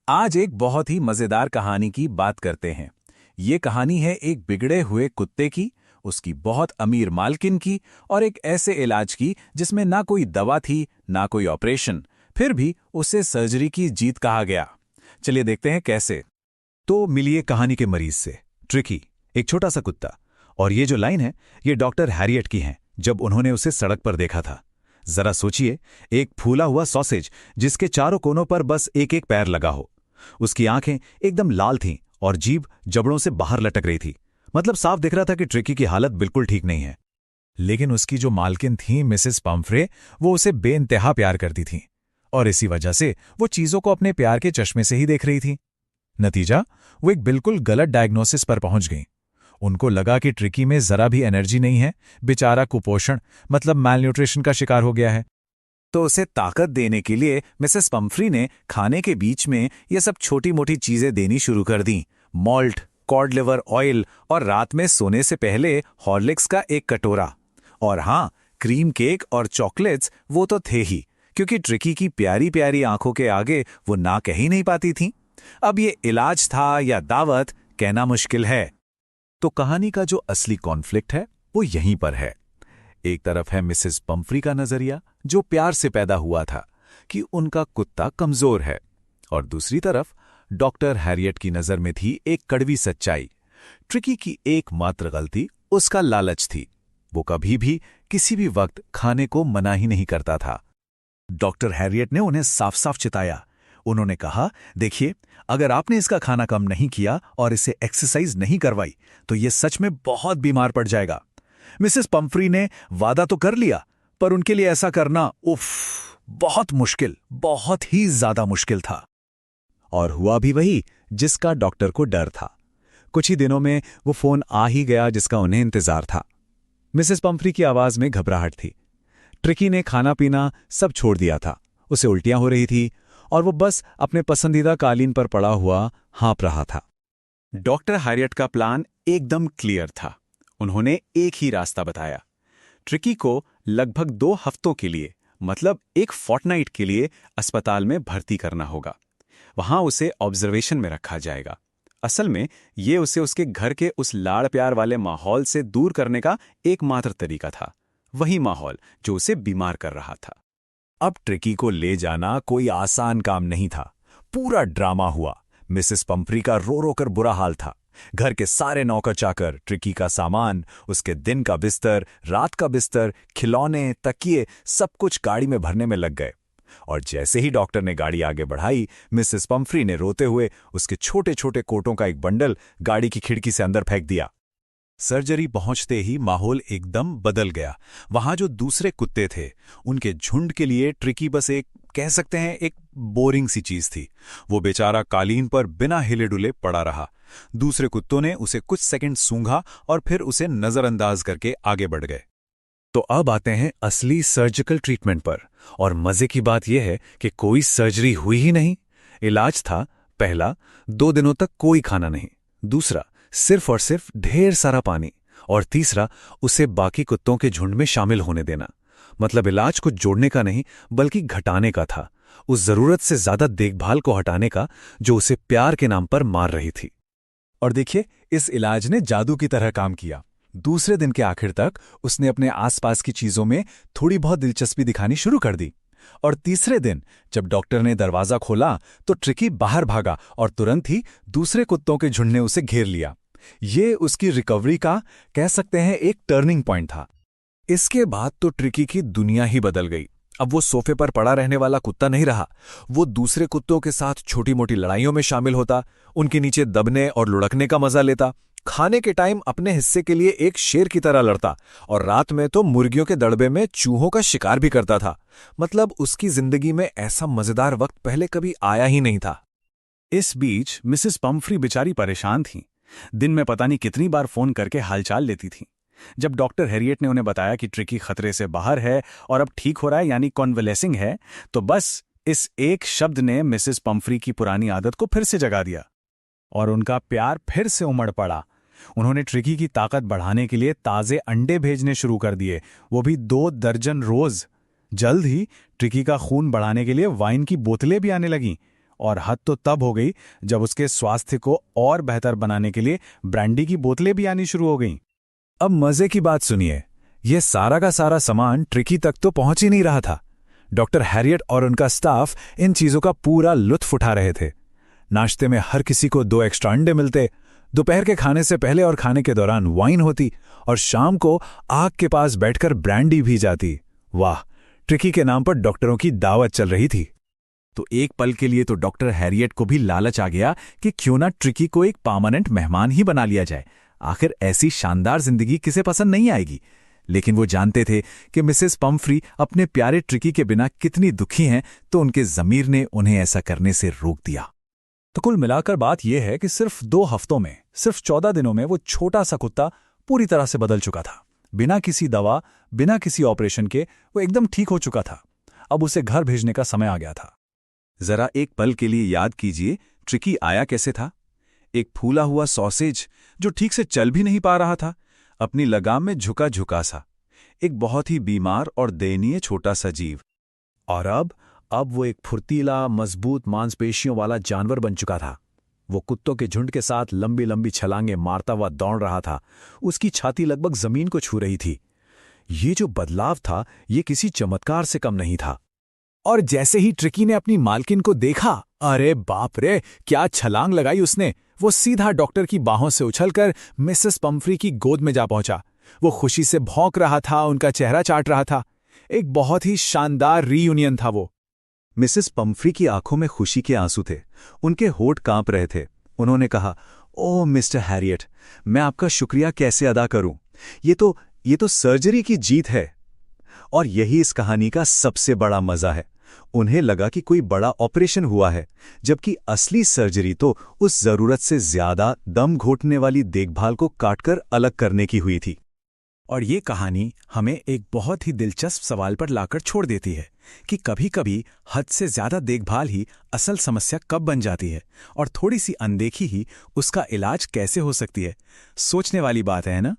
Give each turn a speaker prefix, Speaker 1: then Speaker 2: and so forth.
Speaker 1: आज एक बहुत ही मजेदार कहानी की बात करते हैं। ये कहानी है एक बिगड़े हुए कुत्ते की, उसकी बहुत अमीर मालकिन की और एक ऐसे इलाज की जिसमें ना कोई दवा थी ना कोई ऑपरेशन, फिर भी उसे सर्जरी की जीत कहा गया। चलिए देखते हैं कैसे।
Speaker 2: तो मिलिए कहानी के मरीज से। ट्रिकी, एक छोटा सा कुत्ता। और ये जो लाइन है, ये डॉक्टर हैरियट की है, जब उन्होंने उसे सड़क पर देखा था। जरा सोचिए, एक फूला हुआ सॉसेज जिसके चारों कोनों पर बस एक एक पैर लगा हो। उसकी आंखें एकदम लाल थीं और जीभ जबड़ों से बाहर लटक रही थी। मतलब साफ दिख रहा था कि ट्रिकी की हालत बिल्कुल ठीक नहीं है।
Speaker 1: लेकिन उसकी जो मालकिन थी मिसेस पम्फ्रे, वो उसे बेइंतहा प्यार करती थीं और इसी वजह से वो चीजों को अपने प्यार के चश्मे से ही देख रही थी। नतीजा, वो एक बिल्कुल गलत डायग्नोसिस पर पहुंच गईं। उनको लगा कि ट्रिकी में जरा भी एनर्जी नहीं है, बेचारा कुपोषण मतलब मैलन्यूट्रिशन का शिकार हो गया है। तो उसे ताकत देने के लिए मिसेस पम्फ्री ने खाने के बीच में ये सब छोटी मोटी चीजें देनी शुरू कर दी। मॉल्ट, कॉड लिवर ऑयल और रात में सोने से पहले हॉर्लिक्स का एक कटोरा। और हाँ, क्रीम केक और चॉकलेट्स वो तो थे ही, क्योंकि ट्रिकी की प्यारी प्यारी आंखों के आगे वो ना कह ही नहीं पाती थी। अब ये इलाज था या दावत, कहना मुश्किल है।
Speaker 2: तो कहानी का जो असली कॉन्फ्लिक्ट है वो यहीं पर है। एक तरफ है मिसेस पम्फ्री का नजरिया, जो प्यार से पैदा हुआ था कि उनका कुत्ता कमजोर है, और दूसरी तरफ डॉक्टर हैरियट की नजर में थी एक कड़वी सच्चाई। ट्रिकी की एकमात्र गलती उसका लालच थी। वो कभी भी किसी भी वक्त खाने को मना ही नहीं करता था। डॉक्टर हैरियट ने उन्हें साफ साफ चिताया। उन्होंने कहा, देखिए, अगर आपने इसका खाना कम नहीं किया और इसे एक्सरसाइज नहीं करवाई तो ये सच में बहुत बीमार पड़ जाएगा। मिसेस पम्फ्री ने वादा तो कर लिया, पर उनके लिए ऐसा करना बहुत मुश्किल, बहुत ही ज्यादा मुश्किल था। और हुआ भी वही जिसका डॉक्टर को डर था। कुछ ही दिनों में वो फोन आ ही गया जिसका उन्हें इंतजार था। मिसेस पम्फ्री की आवाज में घबराहट थी। ट्रिकी ने खाना पीना सब छोड़ दिया था। उसे उल्टियां हो रही थी और वो बस अपने पसंदीदा कालीन पर पड़ा हुआ हाँप रहा था।
Speaker 1: डॉक्टर हैरियट का प्लान एकदम क्लियर था। उन्होंने एक ही रास्ता बताया। ट्रिकी को लगभग 2 हफ्तों के लिए, मतलब एक फोर्टनाइट के लिए अस्पताल में भर्ती करना होगा। वहां उसे ऑब्जर्वेशन में रखा जाएगा। असल में ये उसे उसके घर के उस लाड़ प्यार वाले माहौल से दूर करने का एकमात्र तरीका था, वही माहौल जो उसे बीमार कर रहा था।
Speaker 2: अब ट्रिकी को ले जाना कोई आसान काम नहीं था। पूरा ड्रामा हुआ। मिसेस पम्फ्री का रो रो कर बुरा हाल था। घर के सारे नौकर चाकर, ट्रिकी का सामान, उसके दिन का बिस्तर, रात का बिस्तर, खिलौने, तकिए, सब कुछ गाड़ी में भरने में लग गए। और जैसे ही डॉक्टर ने गाड़ी आगे बढ़ाई, मिसेस पम्फ्री ने रोते हुए उसके छोटे छोटे कोटों का एक बंडल गाड़ी की खिड़की से अंदर फेंक दिया। सर्जरी पहुंचते ही माहौल एकदम बदल गया। वहां जो दूसरे कुत्ते थे, उनके झुंड के लिए ट्रिकी बस एक, कह सकते हैं, एक बोरिंग सी चीज थी। वो बेचारा कालीन पर बिना हिले डुले पड़ा रहा। दूसरे कुत्तों ने उसे कुछ सेकंड सूंघा और फिर उसे नजरअंदाज करके आगे बढ़ गए। तो अब आते हैं असली सर्जिकल ट्रीटमेंट पर। और मजे की बात यह है कि कोई सर्जरी हुई ही नहीं। इलाज था, पहला, 2 दिनों तक कोई खाना नहीं। दूसरा, सिर्फ और सिर्फ ढेर सारा पानी। और तीसरा, उसे बाकी कुत्तों के झुंड में शामिल होने देना। मतलब इलाज को जोड़ने का नहीं, बल्कि घटाने का था। उस जरूरत से ज्यादा देखभाल को हटाने का जो उसे प्यार के नाम पर मार रही थी। और देखिए, इस इलाज ने जादू की तरह काम किया। दूसरे दिन के आखिर तक उसने अपने आसपास की चीजों में थोड़ी बहुत दिलचस्पी दिखानी शुरू कर दी। और तीसरे दिन जब डॉक्टर ने दरवाजा खोला तो ट्रिकी बाहर भागा और तुरंत ही दूसरे कुत्तों के झुंड ने उसे घेर लिया। ये उसकी रिकवरी का, कह सकते हैं, एक टर्निंग पॉइंट था। इसके बाद तो ट्रिकी की दुनिया ही बदल गई। अब वो सोफे पर पड़ा रहने वाला कुत्ता नहीं रहा। वो दूसरे कुत्तों के साथ छोटी मोटी लड़ाइयों में शामिल होता, उनके नीचे दबने और लुढ़कने का मजा लेता, खाने के टाइम अपने हिस्से के लिए एक शेर की तरह लड़ता, और रात में तो मुर्गियों के दड़बे में चूहों का शिकार भी करता था। मतलब उसकी जिंदगी में ऐसा मजेदार वक्त पहले कभी आया ही नहीं था।
Speaker 1: इस बीच मिसेस पम्फ्री बेचारी परेशान थीं। दिन में पता नहीं कितनी बार फोन करके हालचाल लेती थीं। जब डॉक्टर हैरियट ने उन्हें बताया कि ट्रिकी खतरे से बाहर है और अब ठीक हो रहा है, यानी कॉन्वलेसिंग है, तो बस इस एक शब्द ने मिसेस पम्फ्री की पुरानी आदत को फिर से जगा दिया और उनका प्यार फिर से उमड़ पड़ा। उन्होंने ट्रिकी की ताकत बढ़ाने के लिए ताजे अंडे भेजने शुरू कर दिए, वो भी 2 दर्जन रोज। जल्द ही ट्रिकी का खून बढ़ाने के लिए वाइन की बोतलें भी आने लगीं
Speaker 3: और हद तो तब हो गई जब उसके स्वास्थ्य को और बेहतर बनाने के लिए ब्रांडी की बोतलें भी आनी शुरू हो गईं।
Speaker 1: अब मजे की बात सुनिए, यह सारा का सारा सामान ट्रिकी तक तो पहुंच ही नहीं रहा था। डॉक्टर हैरियट और उनका स्टाफ इन चीजों का पूरा लुत्फ उठा रहे थे। नाश्ते में हर किसी को 2 एक्स्ट्रा अंडे मिलते, दोपहर के खाने से पहले और खाने के दौरान वाइन होती, और शाम को आग के पास बैठकर ब्रांडी भी जाती। वाह, ट्रिकी के नाम पर डॉक्टरों की दावत चल रही थी।
Speaker 2: तो एक पल के लिए तो डॉक्टर हैरियट को भी लालच आ गया कि क्यों ना ट्रिकी को एक परमानेंट मेहमान ही बना लिया जाए। आखिर ऐसी शानदार जिंदगी किसे पसंद नहीं आएगी। लेकिन वो जानते थे कि मिसेस पम्फ्री अपने प्यारे ट्रिकी के बिना कितनी दुखी हैं, तो उनके ज़मीर ने उन्हें ऐसा करने से रोक दिया।
Speaker 3: तो कुल मिलाकर बात यह है कि सिर्फ 2 हफ्तों में, सिर्फ 14 दिनों में वो छोटा सा कुत्ता पूरी तरह से बदल चुका था। बिना किसी दवा, बिना किसी ऑपरेशन के वो एकदम ठीक हो चुका था। अब उसे घर भेजने का समय आ गया था।
Speaker 2: जरा एक पल के लिए याद कीजिए, ट्रिकी आया कैसे था? एक फूला हुआ सॉसेज जो ठीक से चल भी नहीं पा रहा था, अपनी लगाम में झुका झुका सा, एक बहुत ही बीमार और दयनीय छोटा सा जीव।
Speaker 3: और अब वो एक फुर्तीला, मजबूत मांसपेशियों वाला जानवर बन चुका था। वो कुत्तों के झुंड के साथ लंबी लंबी छलांगे मारता हुआ दौड़ रहा था। उसकी छाती लगभग जमीन को छू रही थी। ये जो बदलाव था, ये किसी चमत्कार से कम नहीं था। और जैसे ही ट्रिकी ने अपनी मालकिन को देखा, अरे बाप रे, क्या छलांग लगाई उसने! वो सीधा डॉक्टर की बाहों से उछलकर मिसेस पम्फ्री की गोद में जा पहुंचा। वो खुशी से भौंक रहा था, उनका चेहरा चाट रहा था। एक बहुत ही शानदार रीयूनियन था वो।
Speaker 2: मिसेस पम्फ्री की आंखों में खुशी के आंसू थे, उनके होठ कांप रहे थे। उन्होंने कहा, ओह मिस्टर हैरियट, मैं आपका शुक्रिया कैसे अदा करूं? ये तो सर्जरी की जीत है। और यही इस कहानी का सबसे बड़ा मजा है। उन्हें लगा कि कोई बड़ा ऑपरेशन हुआ है, जबकि असली सर्जरी तो उस जरूरत से ज्यादा दम घोटने वाली देखभाल को काटकर अलग करने की हुई थी।
Speaker 3: और ये कहानी हमें एक बहुत ही दिलचस्प सवाल पर लाकर छोड़ देती है कि कभी-कभी हद से ज्यादा देखभाल ही असल समस्या कब बन जाती है, और थोड़ी सी अनदेखी ही उसका इलाज कैसे हो सकती है। सोचने वाली बात है ना?